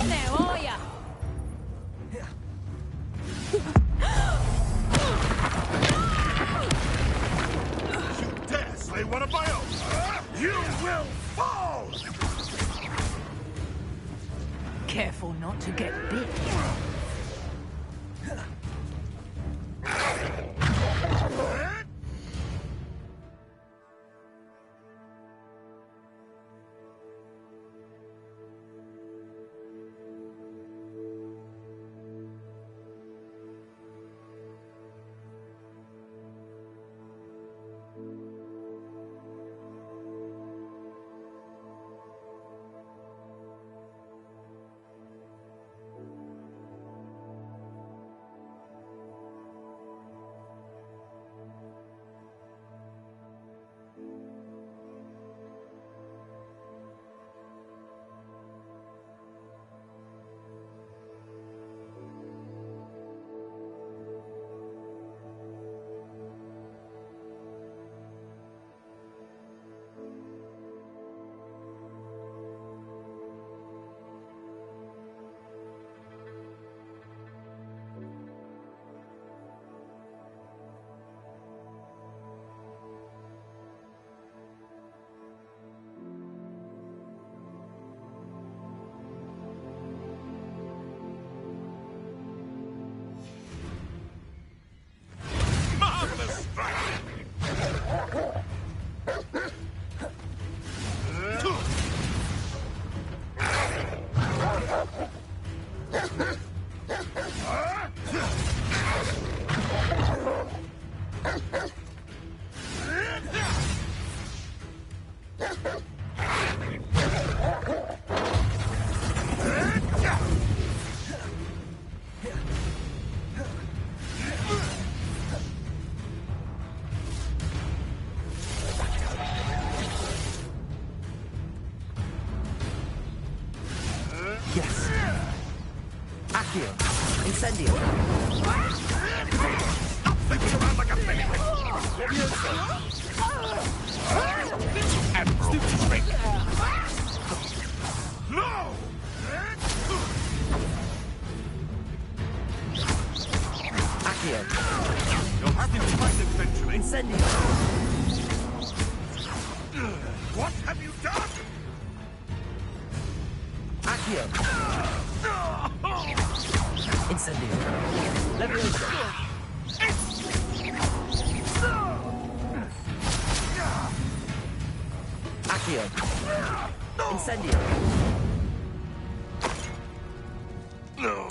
now, are ya? You dare slay one of my own! You will fall! Careful not to get bit. Incendio. Admiral strength. No! Accio. You'll have to fight eventually. Incendio. What have you done? Accio. Incendio. Leviosa. Accio. Incendio. No.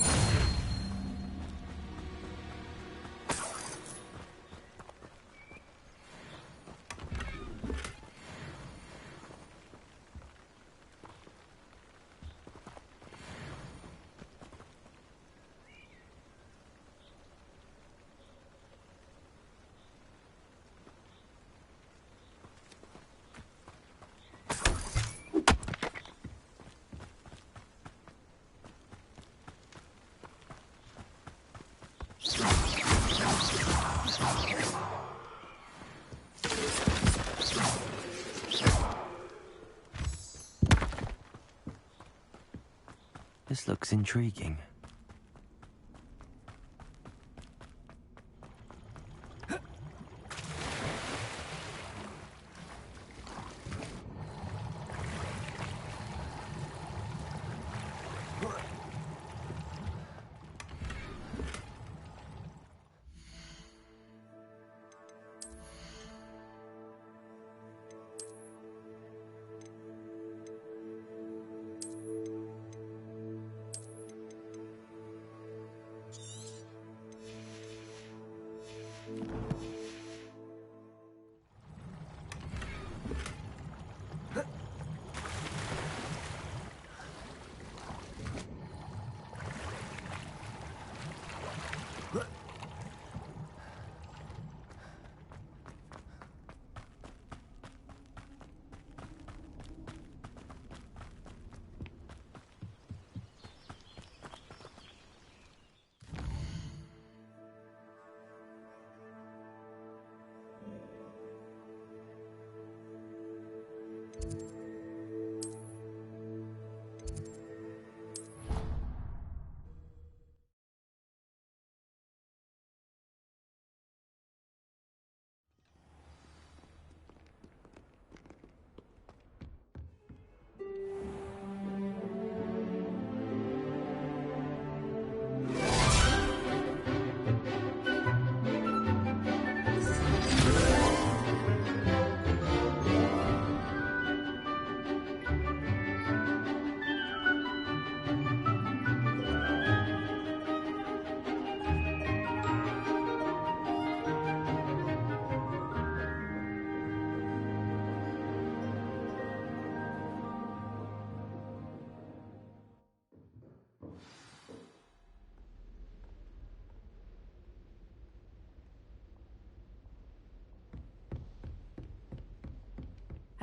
This looks intriguing.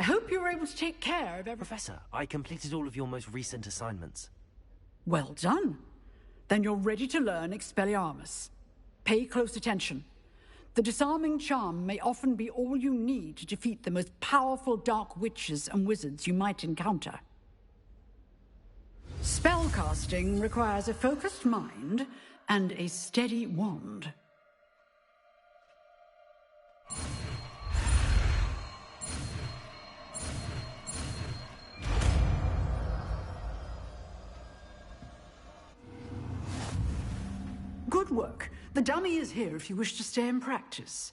I hope you were able to take care of everything. Professor, I completed all of your most recent assignments. Well done. Then you're ready to learn Expelliarmus. Pay close attention. The disarming charm may often be all you need to defeat the most powerful dark witches and wizards you might encounter. Spellcasting requires a focused mind and a steady wand. Good work. The dummy is here if you wish to stay and practice.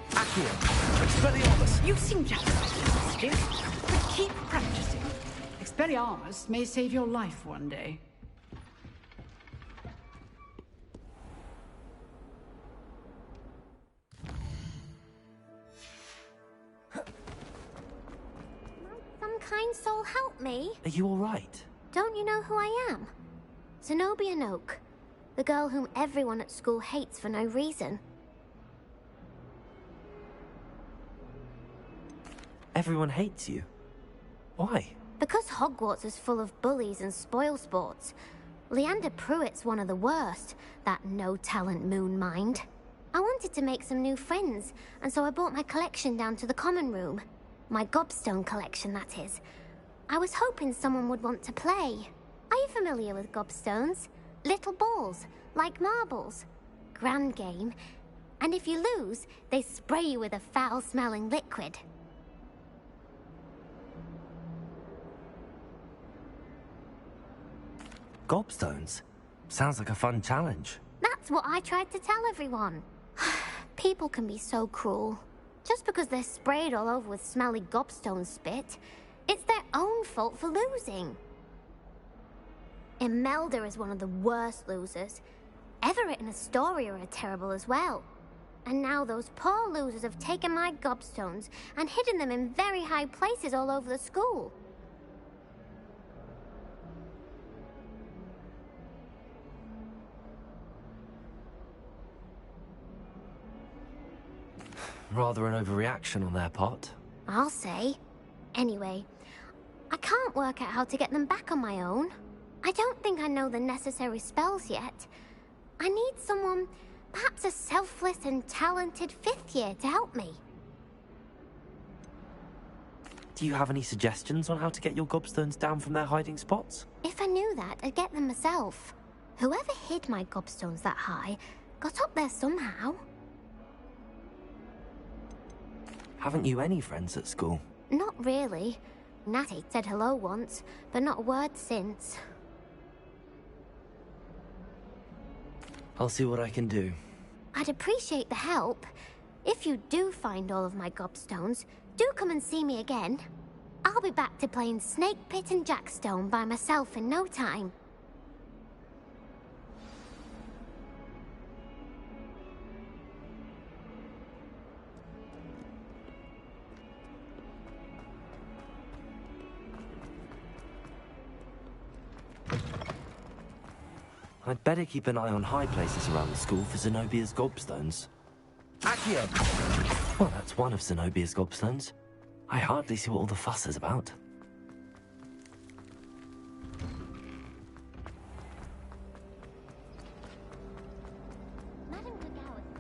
Accio! Expelliarmus! You seem to have practiced, but keep practicing. Expelliarmus may save your life one day. Some kind soul help me. Are you all right? Don't you know who I am? Zenobia Noak, the girl whom everyone at school hates for no reason. Everyone hates you. Why? Because Hogwarts is full of bullies and spoilsports. Leander Pruitt's one of the worst, that no-talent moon mind. I wanted to make some new friends, and so I brought my collection down to the common room. My gobstone collection, that is. I was hoping someone would want to play. Are you familiar with gobstones? Little balls, like marbles. Grand game. And if you lose, they spray you with a foul-smelling liquid. Gobstones? Sounds like a fun challenge. That's what I tried to tell everyone. People can be so cruel. Just because they're sprayed all over with smelly gobstone spit, it's their own fault for losing. Imelda is one of the worst losers. Everett and Astoria are terrible as well. And now those poor losers have taken my gobstones and hidden them in very high places all over the school. Rather an overreaction on their part. I'll say. Anyway, I can't work out how to get them back on my own. I don't think I know the necessary spells yet. I need someone, perhaps a selfless and talented fifth year to help me. Do you have any suggestions on how to get your gobstones down from their hiding spots? If I knew that, I'd get them myself. Whoever hid my gobstones that high got up there somehow. Haven't you any friends at school? Not really. Natty said hello once, but not a word since. I'll see what I can do. I'd appreciate the help. If you do find all of my gobstones, do come and see me again. I'll be back to playing Snake Pit and Jackstone by myself in no time. I'd better keep an eye on high places around the school for Zenobia's gobstones. Accio! Well, that's one of Zenobia's gobstones. I hardly see what all the fuss is about. Madam Gregor is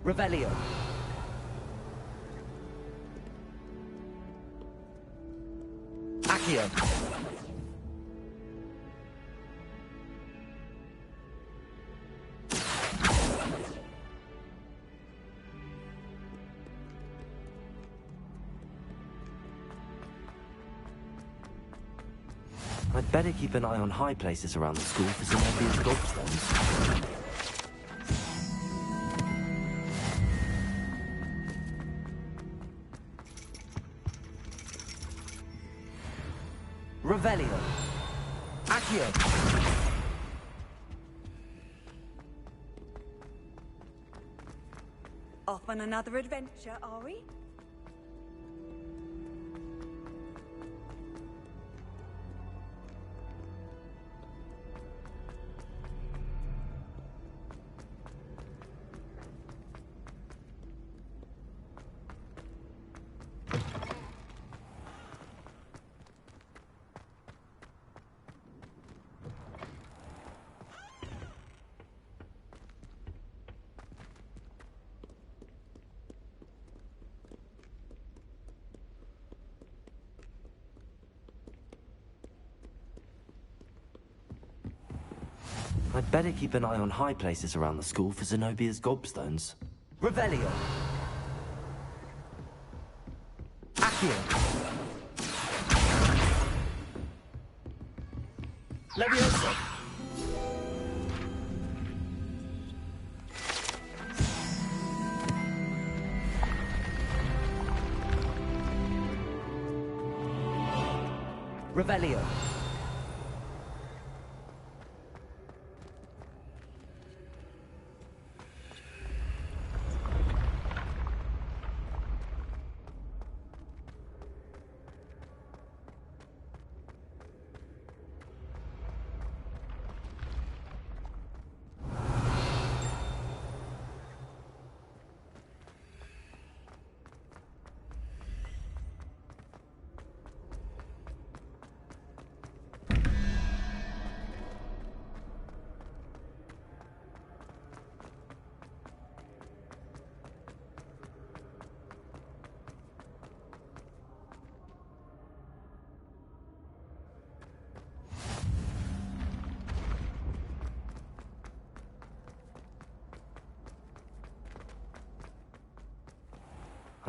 Revelio. Accio. I'd better keep an eye on high places around the school for Zenobia's gobstones. Revelio. Accio. Off on another adventure, are we? I'd better keep an eye on high places around the school for Zenobia's gobstones. Revelio! Accio! Leviosa! Revelio!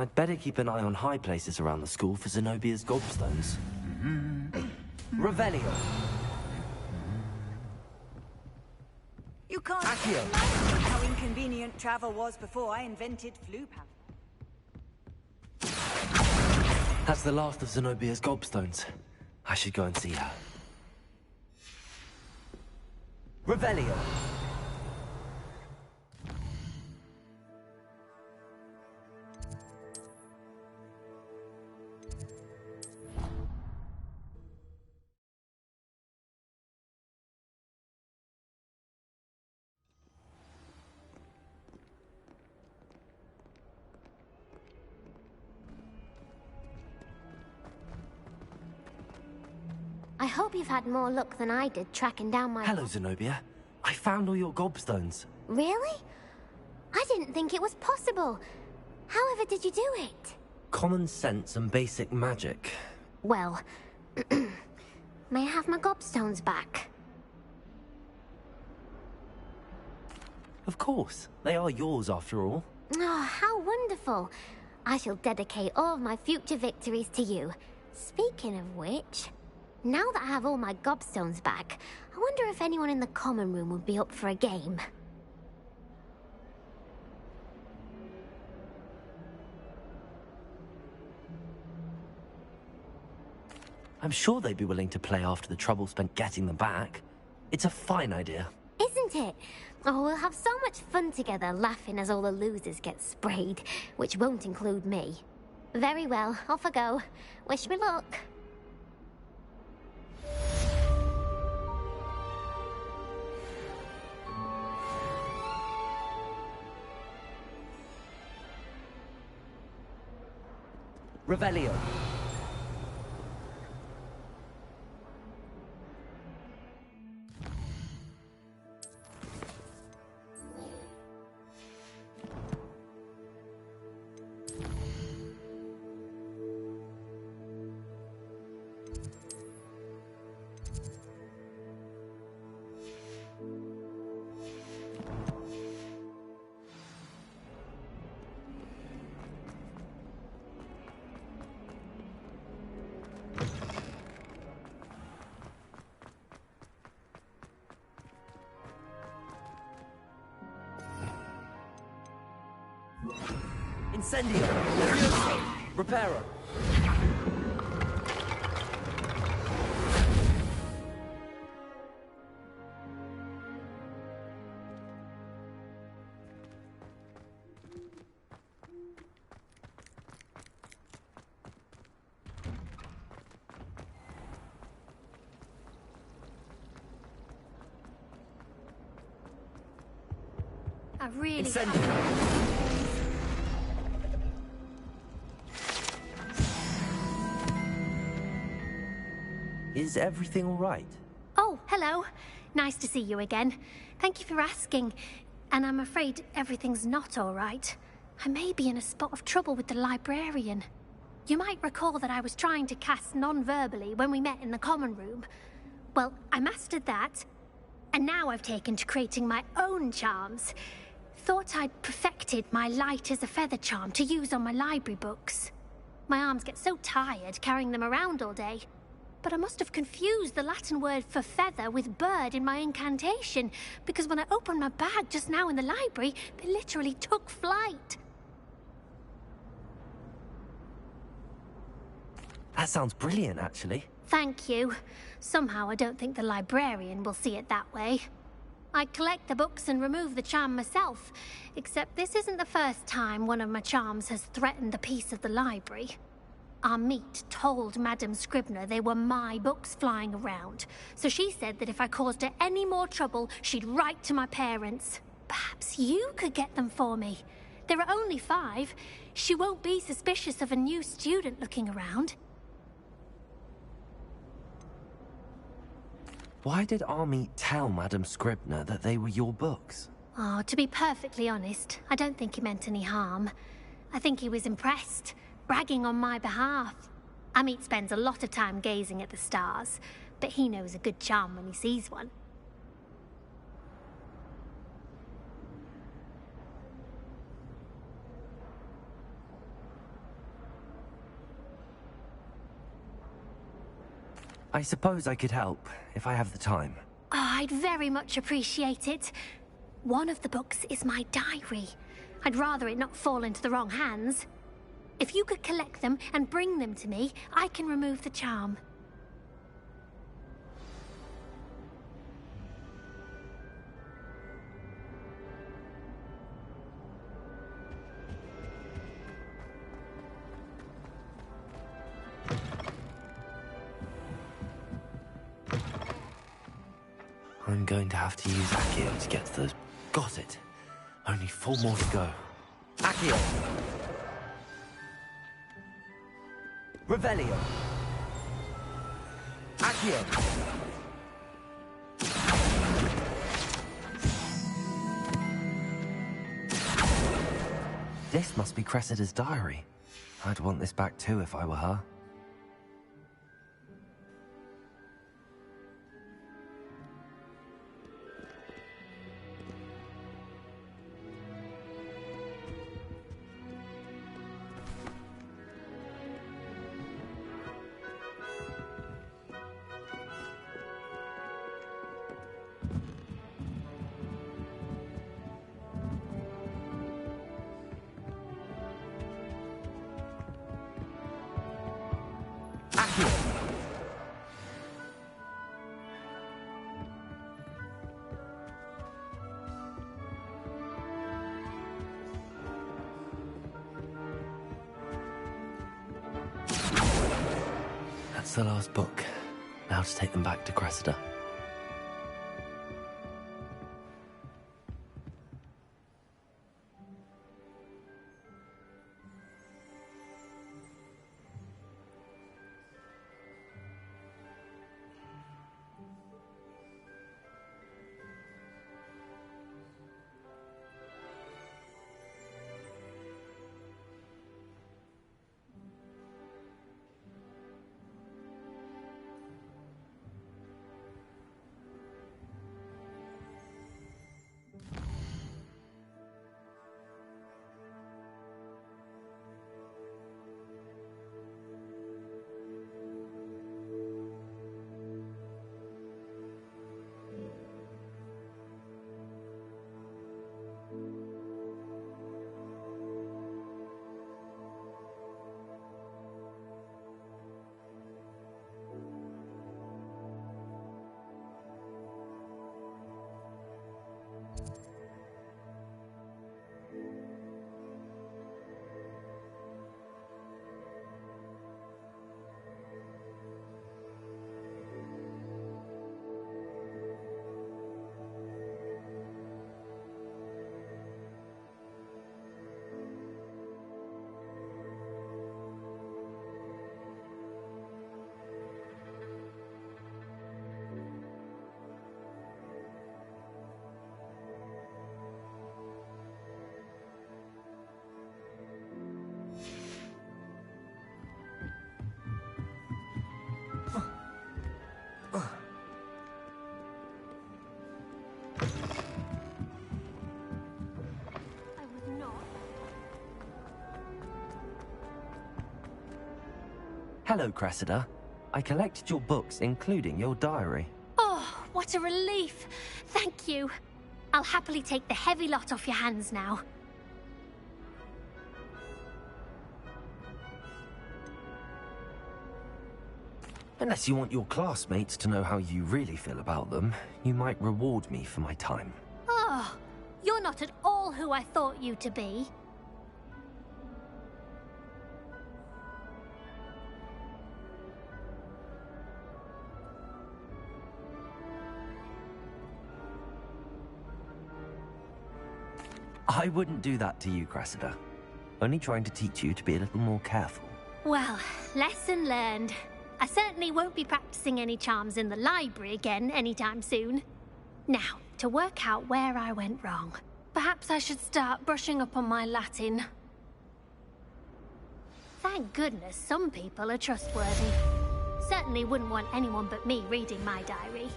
I'd better keep an eye on high places around the school for Zenobia's gobstones. Revelio! You can't Accio! imagine how inconvenient travel was before I invented flu powder. That's the last of Zenobia's gobstones. I should go and see her. Revelio! I hope you've had more luck than I did tracking down my... Hello, Zenobia. I found all your gobstones. Really? I didn't think it was possible. However did you do it? Common sense and basic magic. Well, may I have my gobstones back? Of course. They are yours, after all. Oh, how wonderful. I shall dedicate all of my future victories to you. Speaking of which, now that I have all my gobstones back, I wonder if anyone in the common room would be up for a game. I'm sure they'd be willing to play after the trouble spent getting them back. It's a fine idea. Isn't it? Oh, we'll have so much fun together, laughing as all the losers get sprayed, which won't include me. Very well, off I go. Wish me luck. Revelio. Incendio! Levioso! Reparo! really... Incendiary. Is everything all right? Oh, hello. Nice to see you again. Thank you for asking. And I'm afraid everything's not all right. I may be in a spot of trouble with the librarian. You might recall that I was trying to cast non-verbally when we met in the common room. Well, I mastered that, and now I've taken to creating my own charms. Thought I'd perfected my light as a feather charm to use on my library books. My arms get so tired carrying them around all day. But I must have confused the Latin word for feather with bird in my incantation, because when I opened my bag just now in the library, they literally took flight. That sounds brilliant, actually. Thank you. Somehow I don't think the librarian will see it that way. I collect the books and remove the charm myself, except this isn't the first time one of my charms has threatened the peace of the library. Our meet told Madame Scribner they were my books flying around, so she said that if I caused her any more trouble, she'd write to my parents. Perhaps you could get them for me. There are only 5. She won't be suspicious of a new student looking around. Why did Army tell Madame Scribner that they were your books? Oh, to be perfectly honest, I don't think he meant any harm. I think he was impressed, bragging on my behalf. Amit spends a lot of time gazing at the stars, but he knows a good charm when he sees one. I suppose I could help, if I have the time. Oh, I'd very much appreciate it. One of the books is my diary. I'd rather it not fall into the wrong hands. If you could collect them and bring them to me, I can remove the charm. I'm going to have to use Accio to get to those... Got it. Only 4 more to go. Accio! Revelio! Accio! This must be Cressida's diary. I'd want this back too if I were her. That's the last book. Now to take them back to Cressida. Hello, Cressida. I collected your books, including your diary. Oh, what a relief. Thank you. I'll happily take the heavy lot off your hands now. Unless you want your classmates to know how you really feel about them, you might reward me for my time. Oh, you're not at all who I thought you to be. I wouldn't do that to you, Cressida. Only trying to teach you to be a little more careful. Well, lesson learned. I certainly won't be practicing any charms in the library again anytime soon. Now, to work out where I went wrong. Perhaps I should start brushing up on my Latin. Thank goodness some people are trustworthy. Certainly wouldn't want anyone but me reading my diary.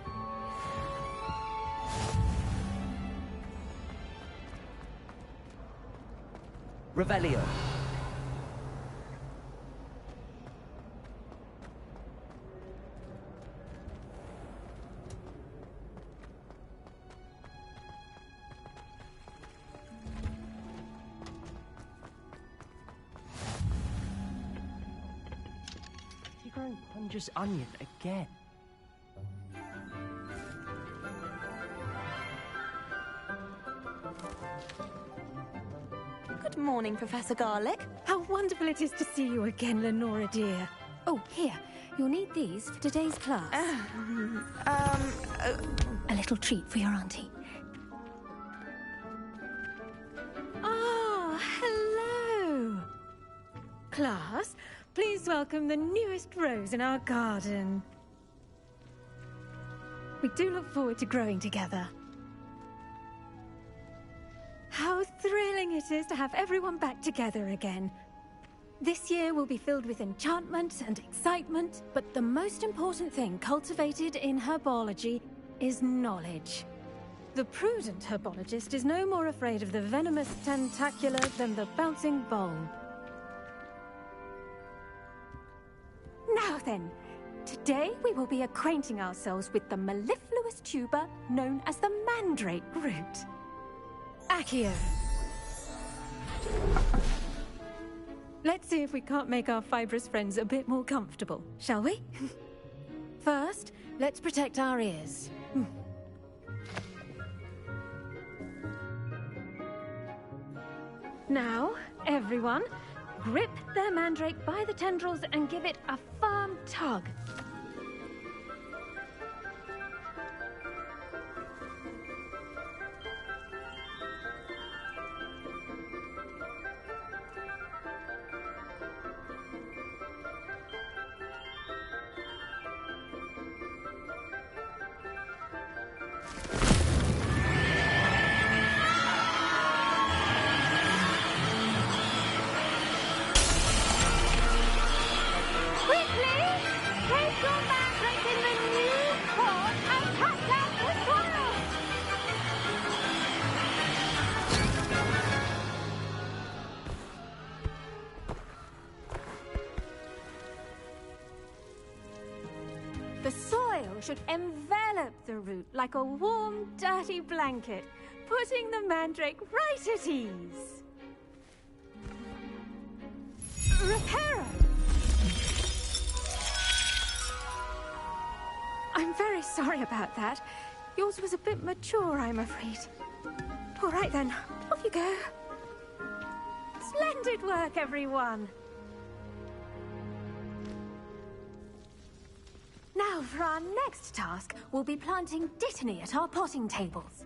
Revelio. You're growing Punja's onion again. Good morning, Professor Garlick. How wonderful it is to see you again, Lenora dear. Oh, here. You'll need these for today's class. A little treat for your auntie. Ah, hello. Class, please welcome the newest rose in our garden. We do look forward to growing together. How thrilling it is to have everyone back together again. This year will be filled with enchantment and excitement, but the most important thing cultivated in herbology is knowledge. The prudent herbologist is no more afraid of the venomous tentacular than the bouncing bulb. Now then, today we will be acquainting ourselves with the mellifluous tuber known as the mandrake root. Accio. Let's see if we can't make our fibrous friends a bit more comfortable, shall we? First, let's protect our ears. Now, everyone, grip their mandrake by the tendrils and give it a firm tug. The soil should envelop the root like a warm, dirty blanket, putting the mandrake right at ease. Reparo! I'm very sorry about that. Yours was a bit mature, I'm afraid. All right then, off you go. Splendid work, everyone! Now, for our next task, we'll be planting dittany at our potting tables.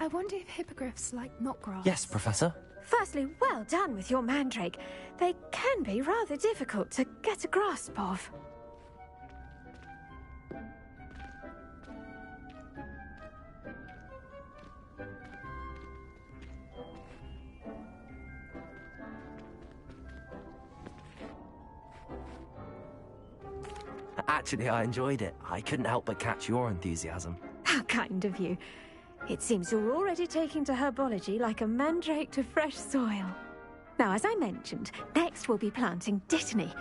I wonder if hippogriffs like knotgrass. Yes, Professor. Firstly, well done with your mandrake. They can be rather difficult to get a grasp of. Actually, I enjoyed it. I couldn't help but catch your enthusiasm. How kind of you. It seems you're already taking to herbology like a mandrake to fresh soil. Now, as I mentioned, next we'll be planting dittany.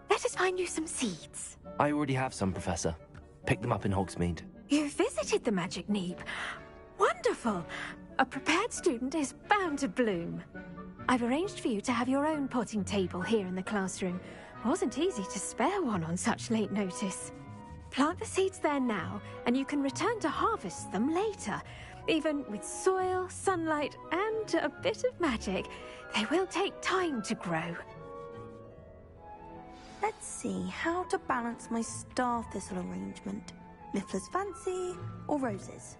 Let us find you some seeds. I already have some, Professor. Picked them up in Hogsmeade. You visited the Magic Neep. Wonderful. A prepared student is bound to bloom. I've arranged for you to have your own potting table here in the classroom. Wasn't easy to spare one on such late notice. Plant the seeds there now, and you can return to harvest them later. Even with soil, sunlight, and a bit of magic, they will take time to grow. Let's see how to balance my star thistle arrangement. Miffler's Fancy or roses?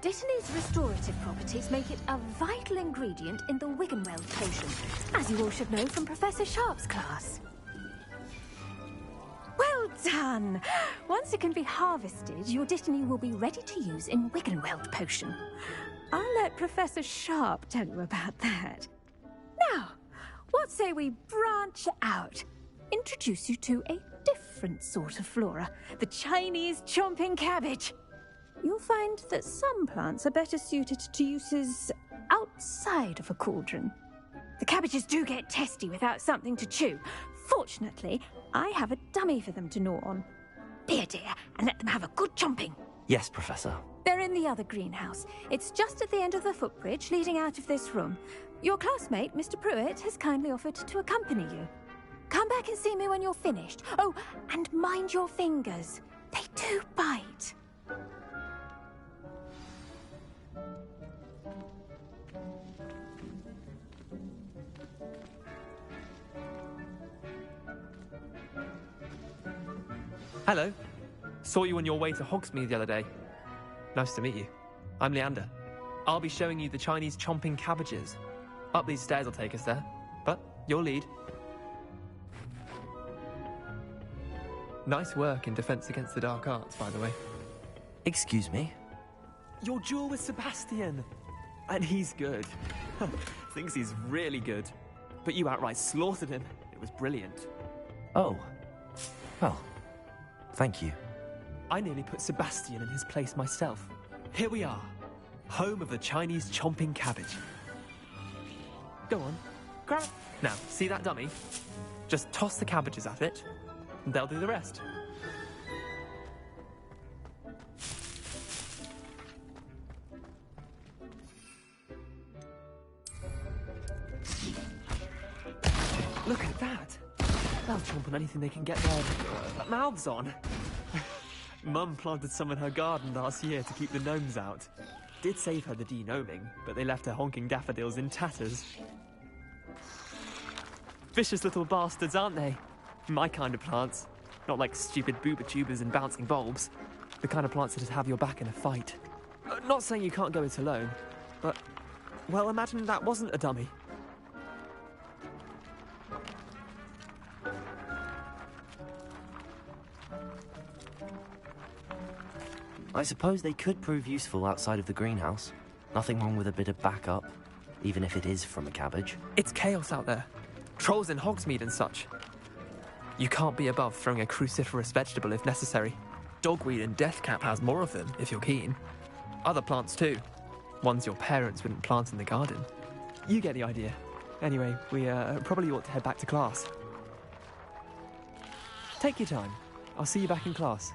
Dittany's restorative properties make it a vital ingredient in the Wiggenweld potion, as you all should know from Professor Sharp's class. Well done! Once it can be harvested, your Dittany will be ready to use in Wiggenweld potion. I'll let Professor Sharp tell you about that. Now, what say we branch out? Introduce you to a different sort of flora, the Chinese chomping cabbage. You'll find that some plants are better suited to uses outside of a cauldron. The cabbages do get testy without something to chew. Fortunately, I have a dummy for them to gnaw on. Be a dear and let them have a good chomping. Yes, Professor. They're in the other greenhouse. It's just at the end of the footbridge leading out of this room. Your classmate, Mr. Pruitt, has kindly offered to accompany you. Come back and see me when you're finished. Oh, and mind your fingers. They do bite. Hello. Saw you on your way to Hogsmeade the other day. Nice to meet you. I'm Leander. I'll be showing you the Chinese chomping cabbages. Up these stairs will take us there, but your lead. Nice work in Defense Against the Dark Arts, by the way. Excuse me? Your duel with Sebastian! And he's good. Thinks he's really good. But you outright slaughtered him. It was brilliant. Oh. Well, thank you. I nearly put Sebastian in his place myself. Here we are, home of the Chinese chomping cabbage. Go on, grab it. Now, see that dummy? Just toss the cabbages at it, and they'll do the rest. Look at that! They'll chomp on anything they can get their mouths on. Mum planted some in her garden last year to keep the gnomes out. Did save her the de-gnoming, but they left her honking daffodils in tatters. Vicious little bastards, aren't they? My kind of plants. Not like stupid booba tubers and bouncing bulbs. The kind of plants that just have your back in a fight. Not saying you can't go it alone, but... well, imagine that wasn't a dummy. I suppose they could prove useful outside of the greenhouse. Nothing wrong with a bit of backup, even if it is from a cabbage. It's chaos out there. Trolls in Hogsmeade and such. You can't be above throwing a cruciferous vegetable if necessary. Dogweed and deathcap has more of them, if you're keen. Other plants too. Ones your parents wouldn't plant in the garden. You get the idea. Anyway, we probably ought to head back to class. Take your time. I'll see you back in class.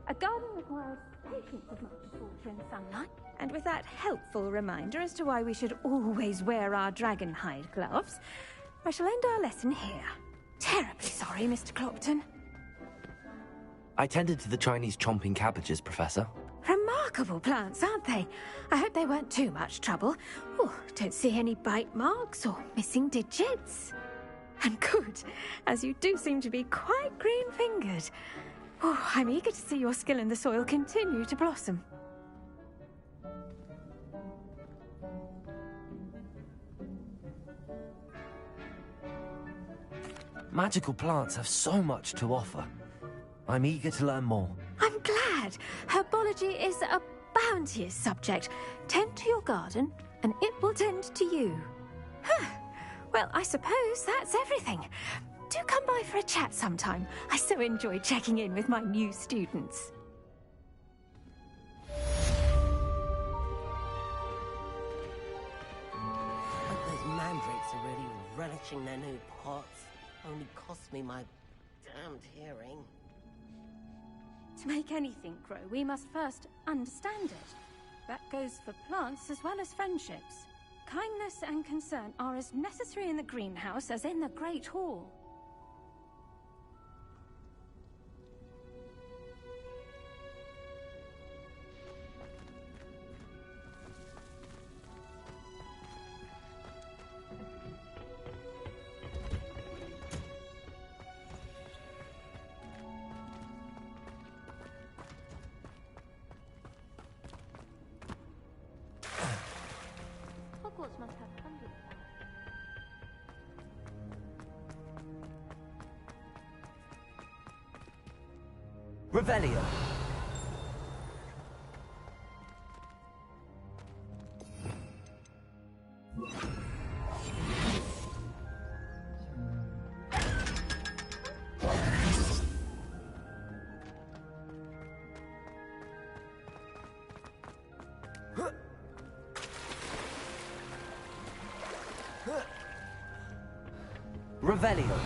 A garden requires patience as much as water and sunlight. And with that helpful reminder as to why we should always wear our dragon hide gloves, I shall end our lesson here. Terribly sorry, Mr. Clopton. I tended to the Chinese chomping cabbages, Professor. Remarkable plants, aren't they? I hope they weren't too much trouble. Oh, don't see any bite marks or missing digits. And good, as you do seem to be quite green-fingered. Oh, I'm eager to see your skill in the soil continue to blossom. Magical plants have so much to offer. I'm eager to learn more. I'm glad. Herbology is a bounteous subject. Tend to your garden, and it will tend to you. Huh. Well, I suppose that's everything. Do come by for a chat sometime. I so enjoy checking in with my new students. But those mandrakes are really relishing their new pots. Only cost me my damned hearing. To make anything grow, we must first understand it. That goes for plants as well as friendships. Kindness and concern are as necessary in the greenhouse as in the Great Hall. Hogwarts must have hundreds. Revelio. Revelio.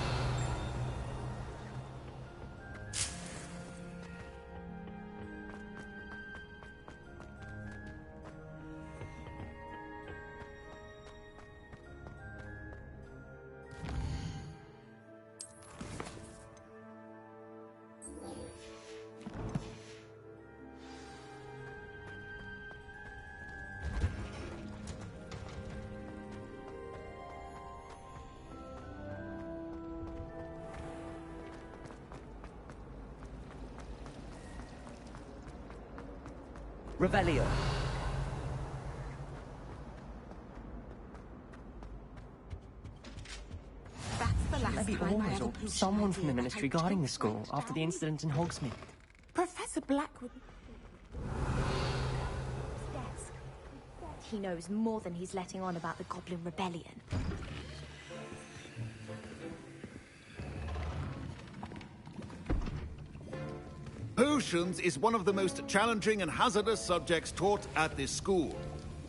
Revelio. Maybe Always or someone from the Ministry guarding the school after the incident in Hogsmeade. Professor Blackwood... He knows more than he's letting on about the Goblin Rebellion. Potions is one of the most challenging and hazardous subjects taught at this school.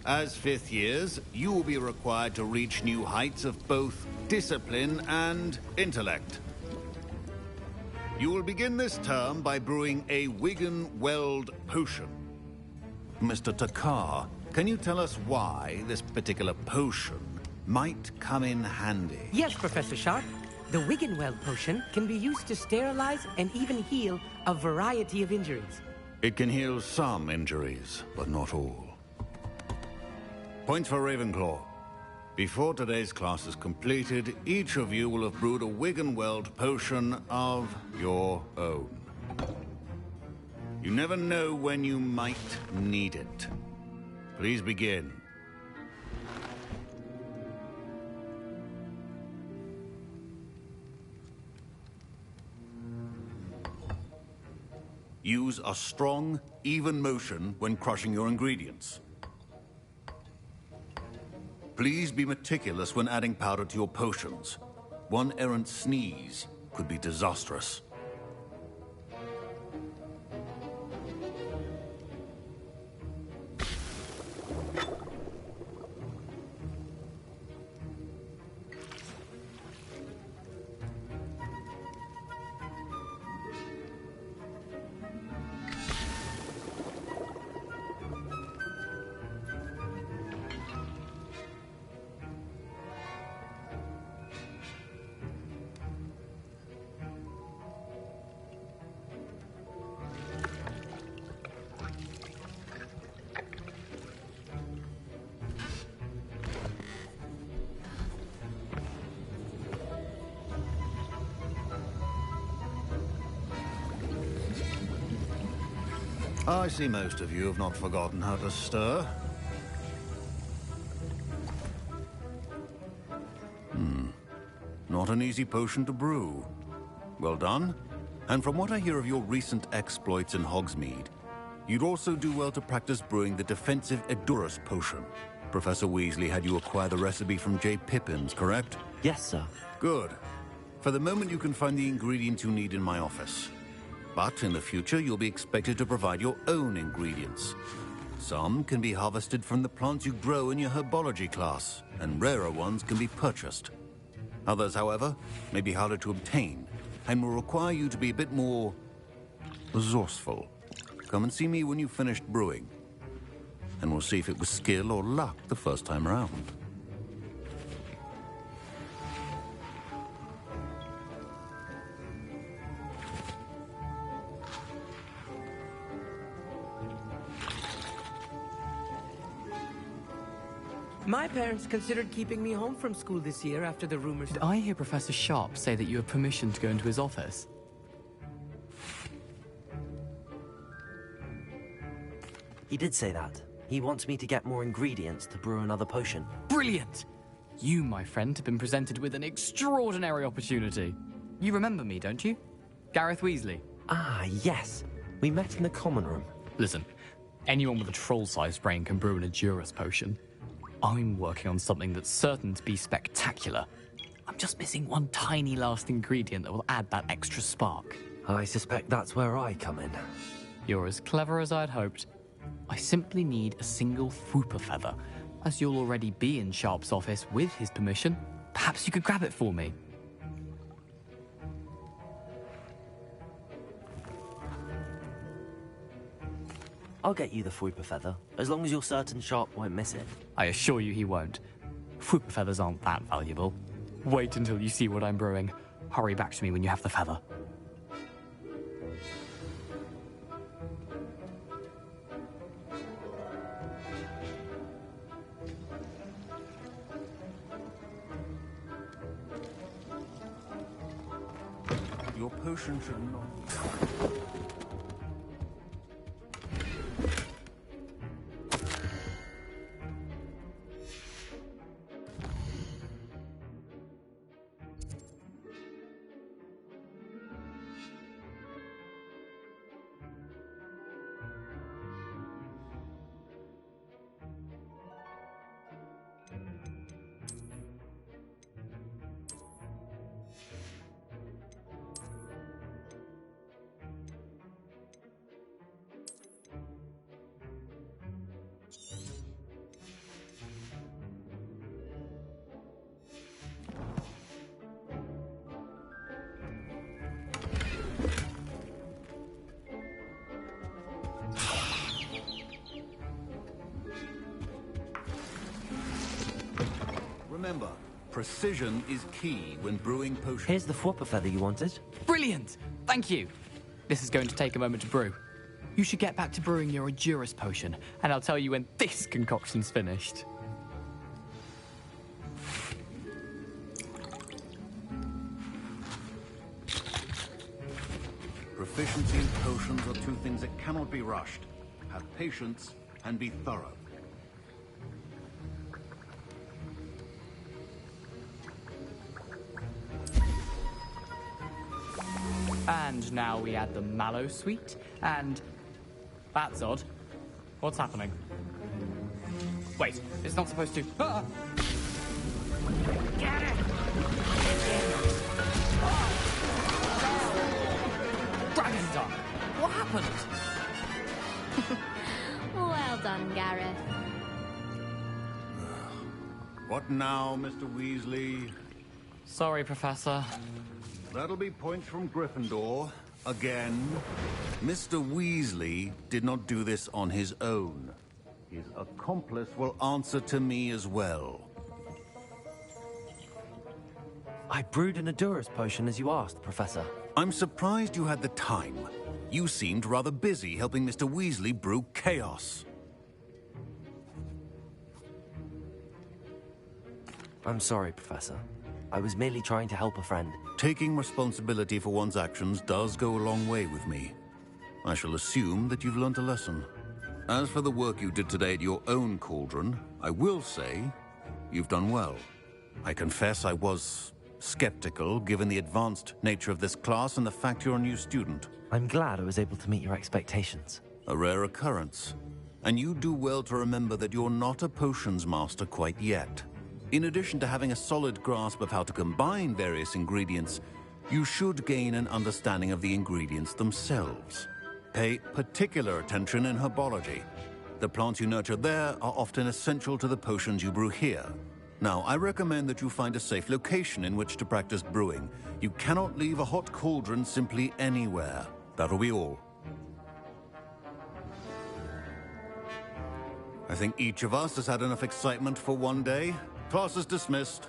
As fifth years, you will be required to reach new heights of both discipline and intellect. You will begin this term by brewing a Wigan-Weld potion. Mr. Takar, can you tell us why this particular potion might come in handy? Yes, Professor Sharp. The Wigan-Weld potion can be used to sterilize and even heal a variety of injuries. It can heal some injuries, but not all. Points for Ravenclaw. Before today's class is completed, each of you will have brewed a Wigan-Weld potion of your own. You never know when you might need it. Please begin. Use a strong, even motion when crushing your ingredients. Please be meticulous when adding powder to your potions. One errant sneeze could be disastrous. I see most of you have not forgotten how to stir. Not not an easy potion to brew. Well done. And from what I hear of your recent exploits in Hogsmeade, you'd also do well to practice brewing the defensive Edurus potion. Professor Weasley had you acquire the recipe from J. Pippins, correct? Yes, sir. Good. For the moment, you can find the ingredients you need in my office. But in the future, you'll be expected to provide your own ingredients. Some can be harvested from the plants you grow in your herbology class, and rarer ones can be purchased. Others, however, may be harder to obtain, and will require you to be a bit more resourceful. Come and see me when you've finished brewing, and we'll see if it was skill or luck the first time around. My parents considered keeping me home from school this year after the rumors. Did I hear Professor Sharp say that you have permission to go into his office? He did say that. He wants me to get more ingredients to brew another potion. Brilliant! You, my friend, have been presented with an extraordinary opportunity. You remember me, don't you? Gareth Weasley. Ah, yes. We met in the common room. Listen, anyone with a troll-sized brain can brew an Edurus potion. I'm working on something that's certain to be spectacular. I'm just missing one tiny last ingredient that will add that extra spark. I suspect that's where I come in. You're as clever as I'd hoped. I simply need a single Fwooper feather. As you'll already be in Sharp's office with his permission, perhaps you could grab it for me. I'll get you the Fwooper feather, as long as you're certain Sharp won't miss it. I assure you he won't. Fwooper feathers aren't that valuable. Wait until you see what I'm brewing. Hurry back to me when you have the feather. Your potion should not... Remember, precision is key when brewing potions. Here's the Fwooper feather you wanted. Brilliant! Thank you! This is going to take a moment to brew. You should get back to brewing your Edurus potion, and I'll tell you when this concoction's finished. Proficiency in potions are two things that cannot be rushed. Have patience and be thorough. And now we add the mallow sweet, and... That's odd. What's happening? Wait, it's not supposed to... Ah! Get it! Dragon Dog! What happened? Well done, Gareth. What now, Mr. Weasley? Sorry, Professor. That'll be points from Gryffindor. Again. Mr. Weasley did not do this on his own. His accomplice will answer to me as well. I brewed an Edurus potion as you asked, Professor. I'm surprised you had the time. You seemed rather busy helping Mr. Weasley brew chaos. I'm sorry, Professor. I was merely trying to help a friend. Taking responsibility for one's actions does go a long way with me. I shall assume that you've learnt a lesson. As for the work you did today at your own cauldron, I will say you've done well. I confess I was skeptical given the advanced nature of this class and the fact you're a new student. I'm glad I was able to meet your expectations. A rare occurrence. And you do well to remember that you're not a potions master quite yet. In addition to having a solid grasp of how to combine various ingredients, you should gain an understanding of the ingredients themselves. Pay particular attention in herbology. The plants you nurture there are often essential to the potions you brew here. Now, I recommend that you find a safe location in which to practice brewing. You cannot leave a hot cauldron simply anywhere. That'll be all. I think each of us has had enough excitement for one day. Class is dismissed.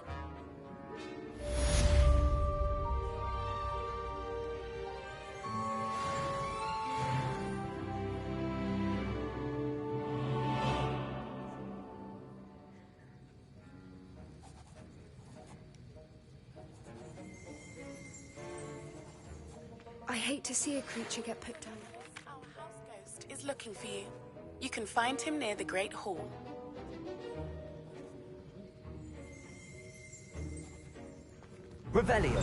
I hate to see a creature get put down. Our house ghost is looking for you. You can find him near the Great Hall. Revelio.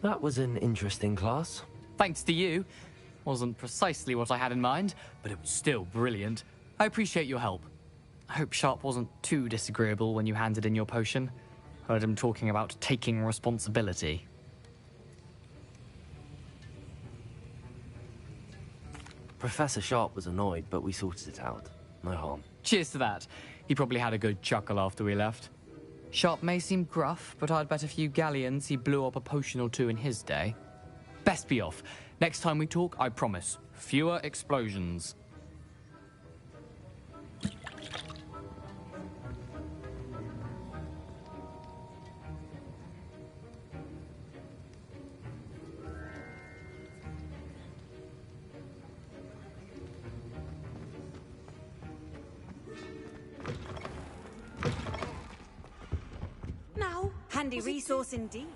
That was an interesting class. Thanks to you. Wasn't precisely what I had in mind, but it was still brilliant. I appreciate your help. I hope Sharp wasn't too disagreeable when you handed in your potion. Heard him talking about taking responsibility. Professor Sharp was annoyed, but we sorted it out. No harm. Cheers to that. He probably had a good chuckle after we left. Sharp may seem gruff, but I'd bet a few galleons he blew up a potion or two in his day. Best be off. Next time we talk, I promise, fewer explosions. Now, handy resource indeed.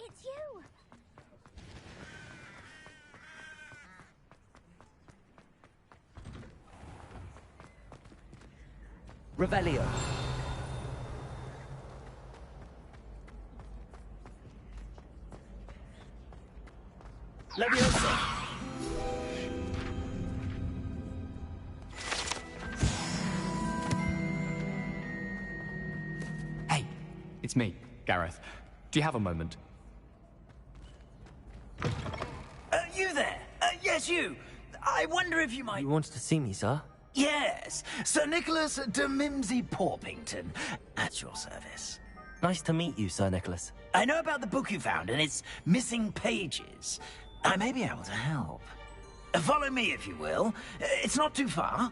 It's you! Revelio. Leviosa. Hey, it's me, Gareth. Do you have a moment? You there? Yes, you. I wonder if you might... You wanted to see me, sir? Yes, Sir Nicholas de Mimsy Porpington, at your service. Nice to meet you, Sir Nicholas. I know about the book you found and its missing pages. I may be able to help. Follow me, if you will. It's not too far.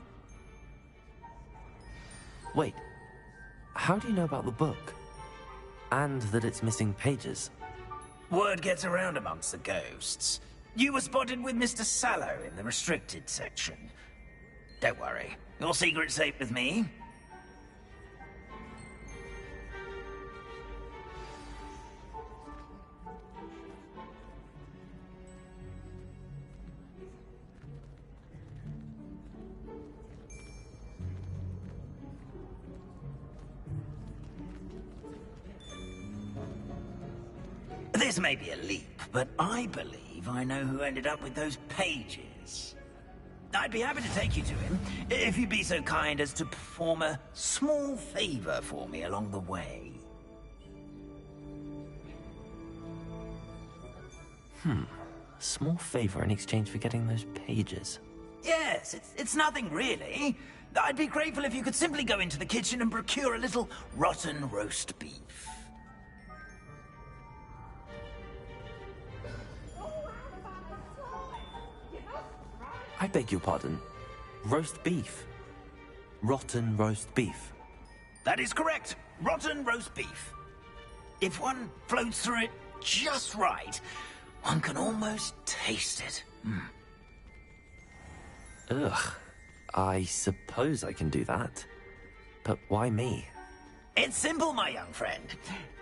Wait, how do you know about the book? And that it's missing pages? Word gets around amongst the ghosts. You were spotted with Mr. Sallow in the restricted section. Don't worry, your secret's safe with me. This may be a leap, but I believe I know who ended up with those pages. I'd be happy to take you to him, if you'd be so kind as to perform a small favor for me along the way. Small favor in exchange for getting those pages. Yes, it's nothing really. I'd be grateful if you could simply go into the kitchen and procure a little rotten roast beef. I beg your pardon. Roast beef. Rotten roast beef. That is correct. Rotten roast beef. If one floats through it just right, one can almost taste it. Ugh. I suppose I can do that. But why me? It's simple, my young friend.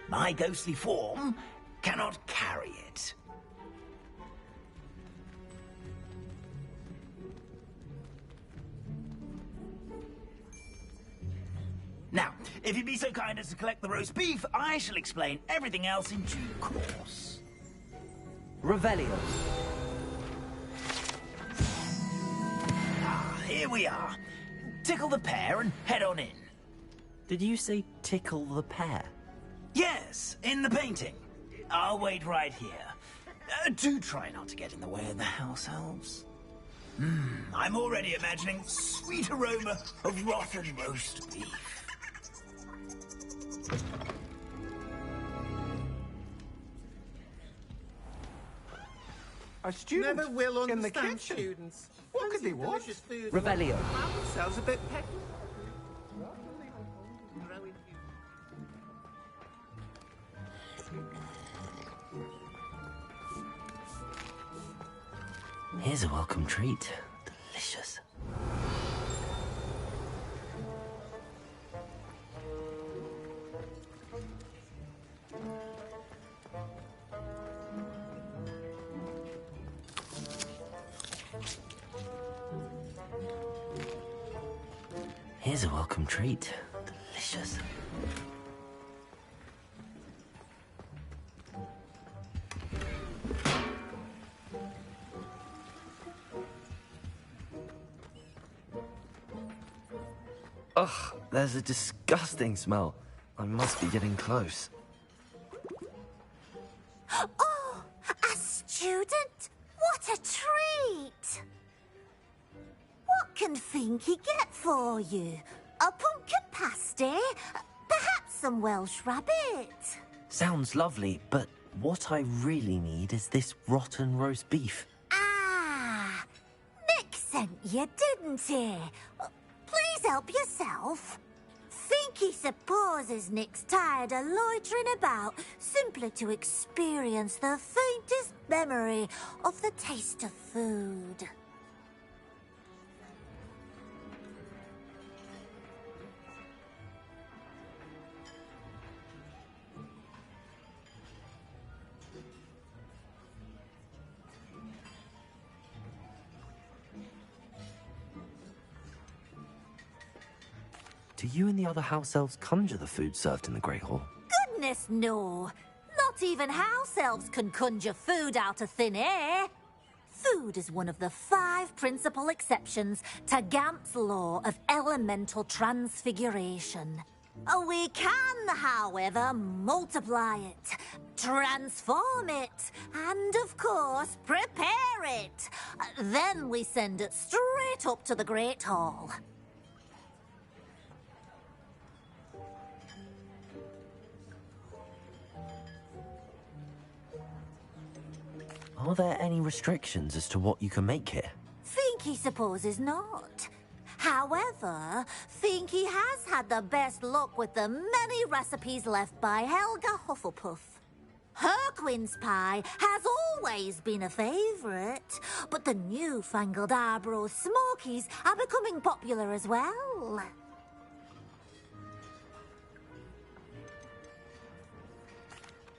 My ghostly form cannot carry it. Now, if you'd be so kind as to collect the roast beef, I shall explain everything else in due course. Revelio. Here we are. Tickle the pear and head on in. Did you say tickle the pear? Yes, in the painting. I'll wait right here. Do try not to get in the way of the house elves. I'm already imagining sweet aroma of rotten roast beef. A student Never will in the understand kitchen. students. What could they want? Revelio. Sounds a bit pecky. Here's a welcome treat. Delicious. Here's a welcome treat. Delicious. Ugh, there's a disgusting smell. I must be getting close. Oh, a student? What a treat! What can Finky get for you? A pumpkin pasty? Perhaps some Welsh rabbit? Sounds lovely, but what I really need is this rotten roast beef. Ah, Nick sent you, didn't he? Please help yourself. Finky supposes Nick's tired of loitering about simply to experience the faintest memory of the taste of food. Do you and the other house elves conjure the food served in the Great Hall? Goodness, no. Not even house elves can conjure food out of thin air. Food is one of the 5 principal exceptions to Gamp's law of elemental transfiguration. We can, however, multiply it, transform it, and, of course, prepare it. Then we send it straight up to the Great Hall. Are there any restrictions as to what you can make here? Finky supposes not. However, Finky has had the best luck with the many recipes left by Helga Hufflepuff. Her quince pie has always been a favourite, but the newfangled Arborough Smokies are becoming popular as well.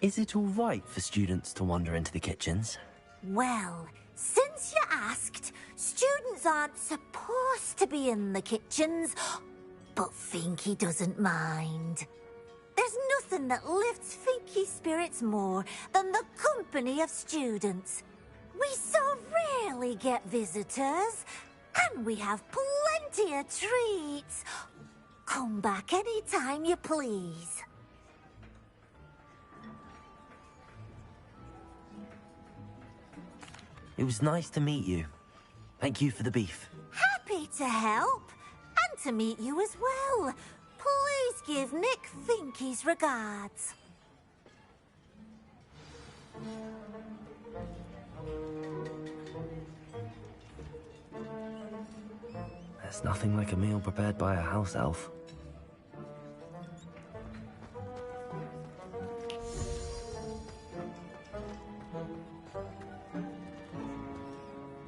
Is it all right for students to wander into the kitchens? Well, since you asked, students aren't supposed to be in the kitchens, but Finky doesn't mind. There's nothing that lifts Finky's spirits more than the company of students. We so rarely get visitors, and we have plenty of treats. Come back any time you please. It was nice to meet you. Thank you for the beef. Happy to help. And to meet you as well. Please give Nick Finky's regards. There's nothing like a meal prepared by a house elf.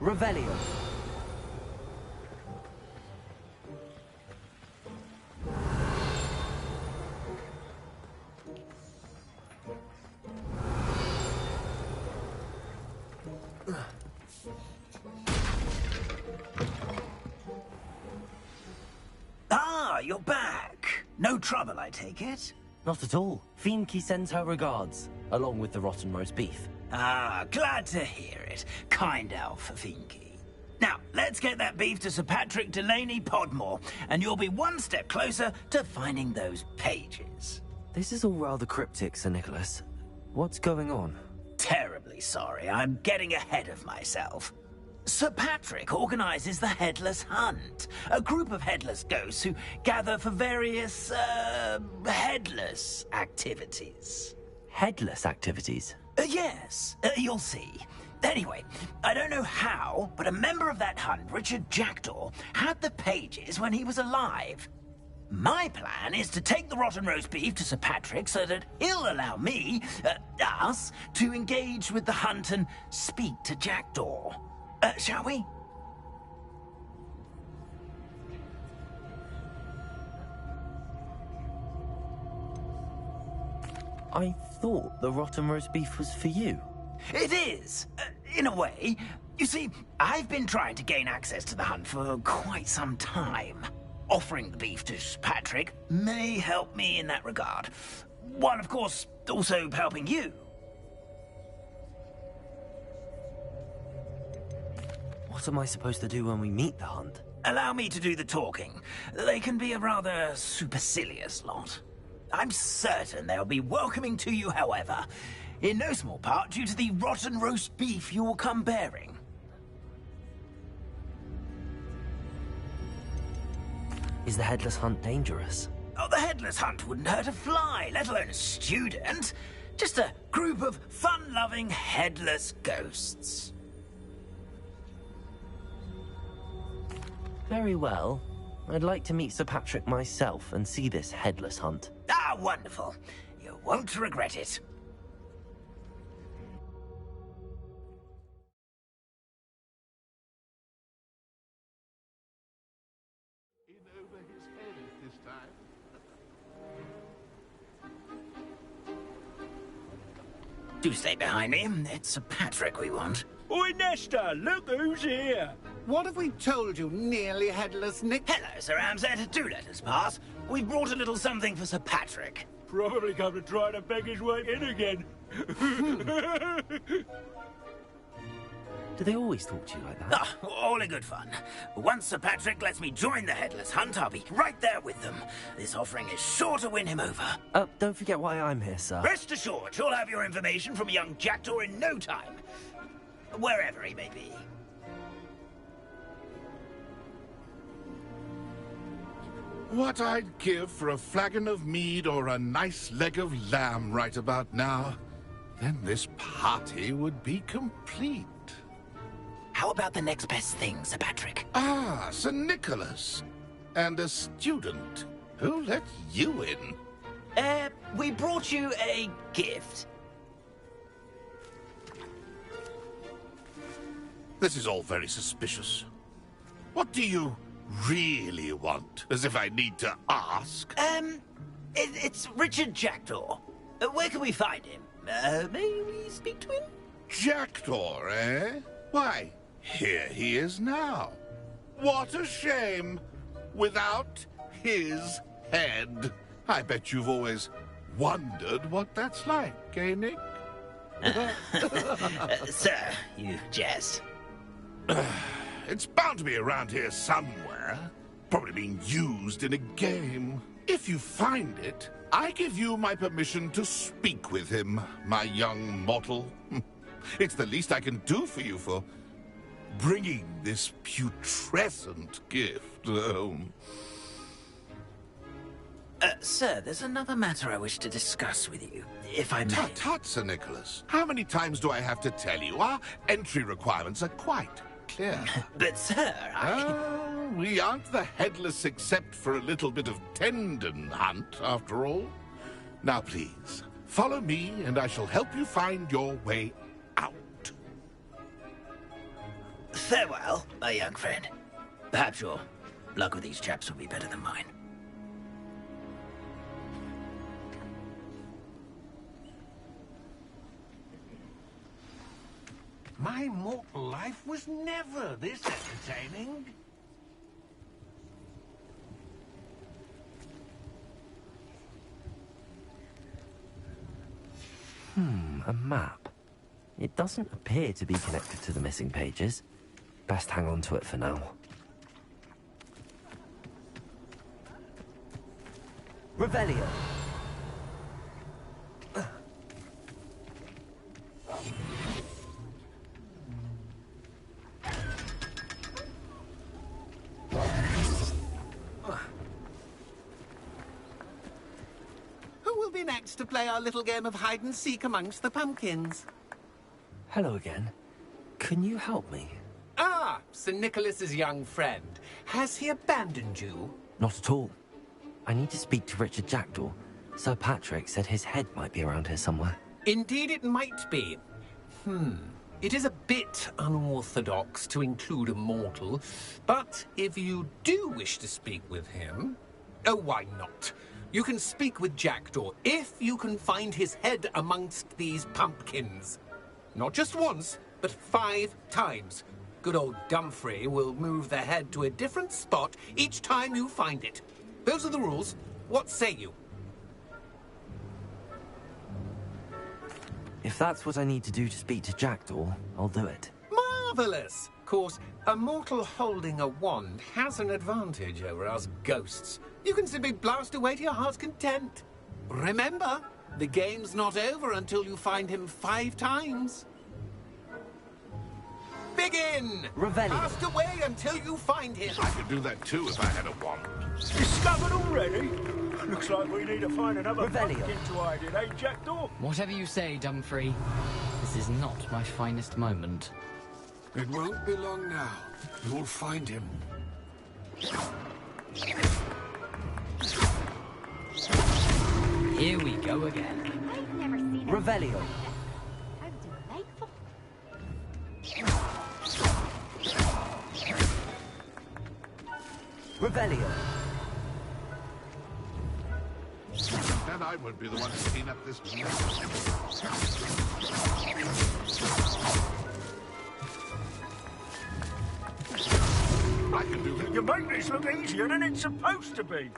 Revelio. Ah, you're back. No trouble, I take it? Not at all. Finky sends her regards, along with the rotten roast beef. Ah, glad to hear it. Kind elf, Finky. Now, let's get that beef to Sir Patrick Delaney Podmore, and you'll be one step closer to finding those pages. This is all rather cryptic, Sir Nicholas. What's going on? Terribly sorry, I'm getting ahead of myself. Sir Patrick organizes the Headless Hunt, a group of headless ghosts who gather for various, headless activities. Headless activities? Yes, you'll see. Anyway, I don't know how, but a member of that hunt, Richard Jackdaw, had the pages when he was alive. My plan is to take the rotten roast beef to Sir Patrick so that he'll allow me, us, to engage with the hunt and speak to Jackdaw. Shall we? I thought the rotten roast beef was for you. It is, in a way. You see, I've been trying to gain access to the hunt for quite some time. Offering the beef to Patrick may help me in that regard. While, of course, also helping you. What am I supposed to do when we meet the hunt? Allow me to do the talking. They can be a rather supercilious lot. I'm certain they'll be welcoming to you, however, in no small part due to the rotten roast beef you will come bearing. Is the Headless Hunt dangerous? Oh, the Headless Hunt wouldn't hurt a fly, let alone a student. Just a group of fun-loving headless ghosts. Very well. I'd like to meet Sir Patrick myself and see this Headless Hunt. Ah, wonderful. You won't regret it. Do stay behind me. It's Sir Patrick we want. Oi, Nesta, look who's here. What have we told you, nearly headless Nick? Hello, Sir Ramsett. Do let us pass. We've brought a little something for Sir Patrick. Probably come to try to beg his way in again. Do they always talk to you like that? Ah, all in good fun. Once Sir Patrick lets me join the Headless Hunt, I'll be right there with them. This offering is sure to win him over. Don't forget why I'm here, sir. Rest assured, you'll have your information from young Jackdaw in no time. Wherever he may be. What I'd give for a flagon of mead or a nice leg of lamb right about now. Then this party would be complete. How about the next best thing, Sir Patrick? Ah, Sir Nicholas. And a student. Who let you in? We brought you a gift. This is all very suspicious. What do you really want? As if I need to ask. It's Richard Jackdaw. Where can we find him? May we speak to him? Jackdaw, eh? Why, here he is now. What a shame. Without his head. I bet you've always wondered what that's like, eh, Nick? Sir, you jest. It's bound to be around here somewhere. Probably being used in a game. If you find it, I give you my permission to speak with him, my young mortal. It's the least I can do for you for bringing this putrescent gift home. Sir, there's another matter I wish to discuss with you, if I may. Tut, tut, Sir Nicholas. How many times do I have to tell you? Our entry requirements are quite clear. But, sir, we aren't the headless except for a little bit of tendon hunt, after all. Now, please, follow me, and I shall help you find your way out. Farewell, my young friend. Perhaps your luck with these chaps will be better than mine. My mortal life was never this entertaining. A map. It doesn't appear to be connected to the missing pages. Best hang on to it for now. Revelio. Who will be next to play our little game of hide-and-seek amongst the pumpkins? Hello again. Can you help me? Ah, Sir Nicholas's young friend. Has he abandoned you? Not at all. I need to speak to Richard Jackdaw. Sir Patrick said his head might be around here somewhere. Indeed it might be. It is a bit unorthodox to include a mortal, but if you do wish to speak with him... Oh, why not? You can speak with Jackdaw if you can find his head amongst these pumpkins. Not just once, but 5 times. Good old Dumfrey will move the head to a different spot each time you find it. Those are the rules. What say you? If that's what I need to do to speak to Jackdaw, I'll do it. Marvellous! Of course, a mortal holding a wand has an advantage over us ghosts. You can simply blast away to your heart's content. Remember, the game's not over until you find him 5 times. Begin! Revelio. Blast away until you find him. I could do that too if I had a wand. Discovered already? Looks like we need to find another Revelio. pumpkin to hide in, eh, Jackdaw? Whatever you say, Dumfrey. This is not my finest moment. It won't be long now. You'll find him. Here we go again. Revelio. Revelio. Then I won't be the one to clean up this mess. I can do that. You make this look easier than it's supposed to be.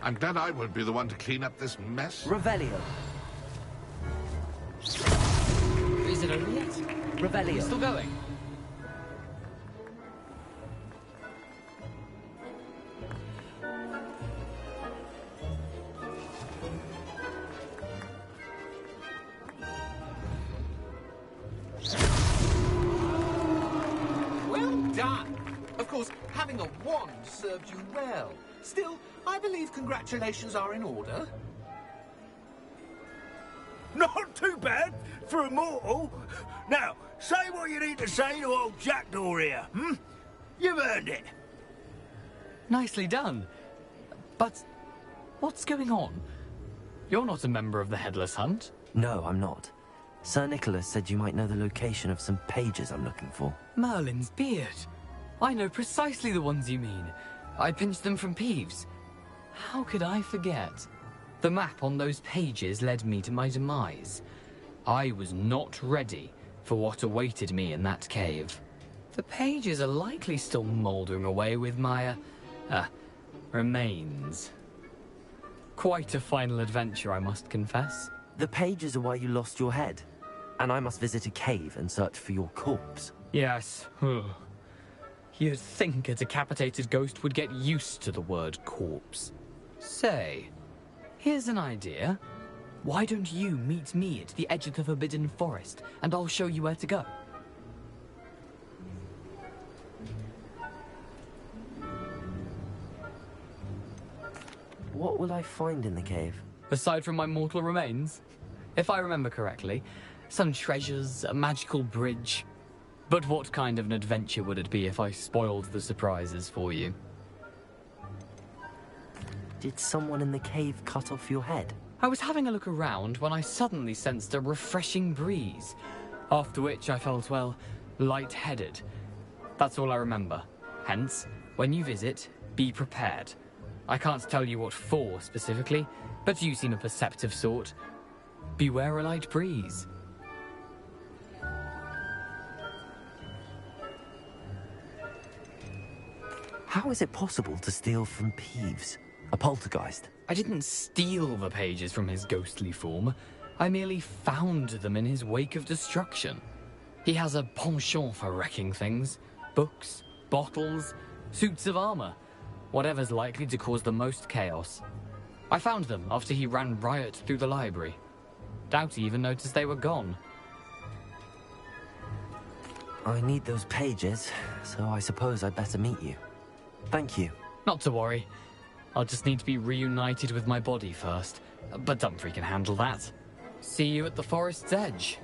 I'm glad I won't be the one to clean up this mess. Revelio. Is it over yet? Revelio. We're still going. Well done! Of course, having a wand served you well. Still, I believe congratulations are in order. Not too bad for a mortal. Now, say what you need to say to old Jackdaw here, You've earned it. Nicely done. But what's going on? You're not a member of the Headless Hunt. No, I'm not. Sir Nicholas said you might know the location of some pages I'm looking for. Merlin's beard. I know precisely the ones you mean. I pinched them from Peeves. How could I forget? The map on those pages led me to my demise. I was not ready for what awaited me in that cave. The pages are likely still mouldering away with my, remains. Quite a final adventure, I must confess. The pages are why you lost your head. And I must visit a cave and search for your corpse. Yes. You'd think a decapitated ghost would get used to the word corpse. Say, here's an idea. Why don't you meet me at the edge of the Forbidden Forest, and I'll show you where to go? What will I find in the cave? Aside from my mortal remains? If I remember correctly, some treasures, a magical bridge. But what kind of an adventure would it be if I spoiled the surprises for you? Did someone in the cave cut off your head? I was having a look around when I suddenly sensed a refreshing breeze, after which I felt, well, lightheaded. That's all I remember. Hence, when you visit, be prepared. I can't tell you what for specifically, but you seem a perceptive sort. Beware a light breeze. How is it possible to steal from Peeves, a poltergeist? I didn't steal the pages from his ghostly form. I merely found them in his wake of destruction. He has a penchant for wrecking things. Books, bottles, suits of armor. Whatever's likely to cause the most chaos. I found them after he ran riot through the library. Doubt he even noticed they were gone. I need those pages, so I suppose I'd better meet you. Thank you. Not to worry. I'll just need to be reunited with my body first. But Dumfries can handle that. See you at the forest's edge.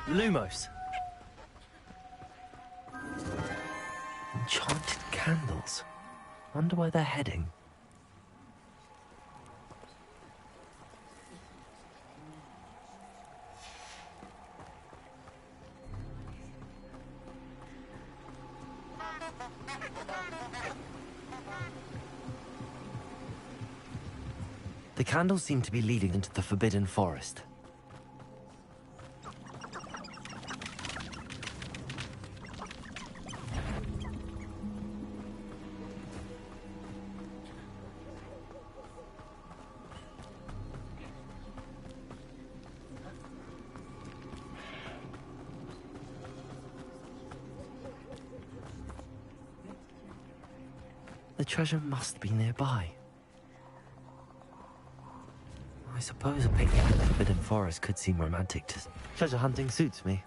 Lumos. Enchanted candles. Wonder where they're heading. The candles seem to be leading into the Forbidden Forest. The treasure must be nearby. I suppose a picnic in the Forbidden Forest could seem romantic. Treasure hunting suits me.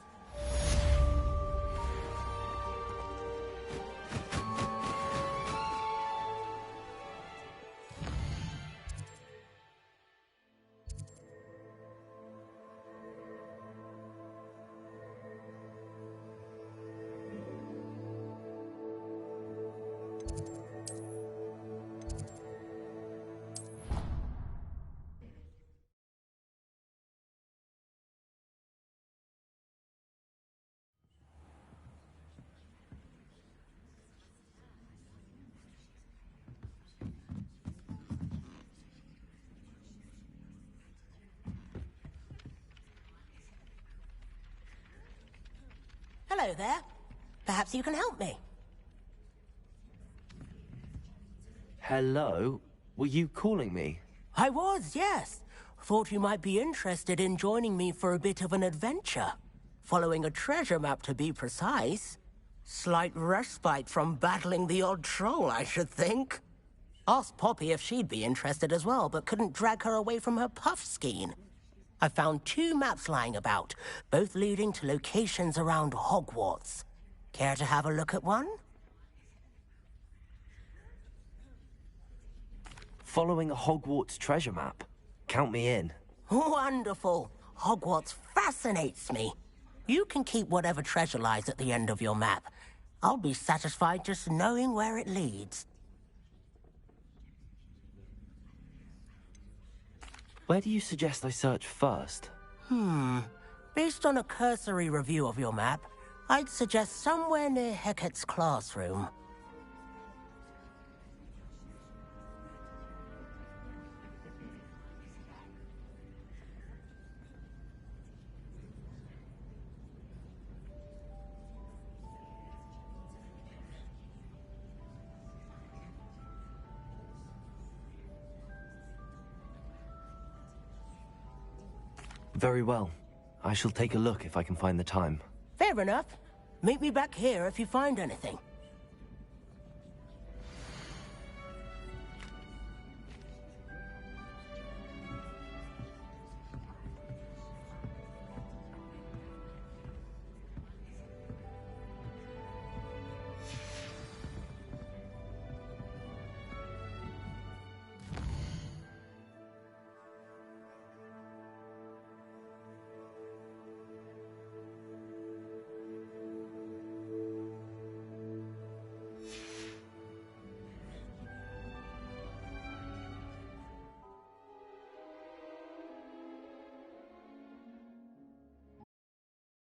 Hello there. Perhaps you can help me. Hello? Were you calling me? I was, yes. Thought you might be interested in joining me for a bit of an adventure. Following a treasure map, to be precise. Slight respite from battling the odd troll, I should think. Asked Poppy if she'd be interested as well, but couldn't drag her away from her puff skein. I found 2 maps lying about, both leading to locations around Hogwarts. Care to have a look at one? Following a Hogwarts treasure map? Count me in. Wonderful. Hogwarts fascinates me. You can keep whatever treasure lies at the end of your map. I'll be satisfied just knowing where it leads. Where do you suggest I search first? Based on a cursory review of your map, I'd suggest somewhere near Hecat's classroom. Very well. I shall take a look if I can find the time. Fair enough. Meet me back here if you find anything.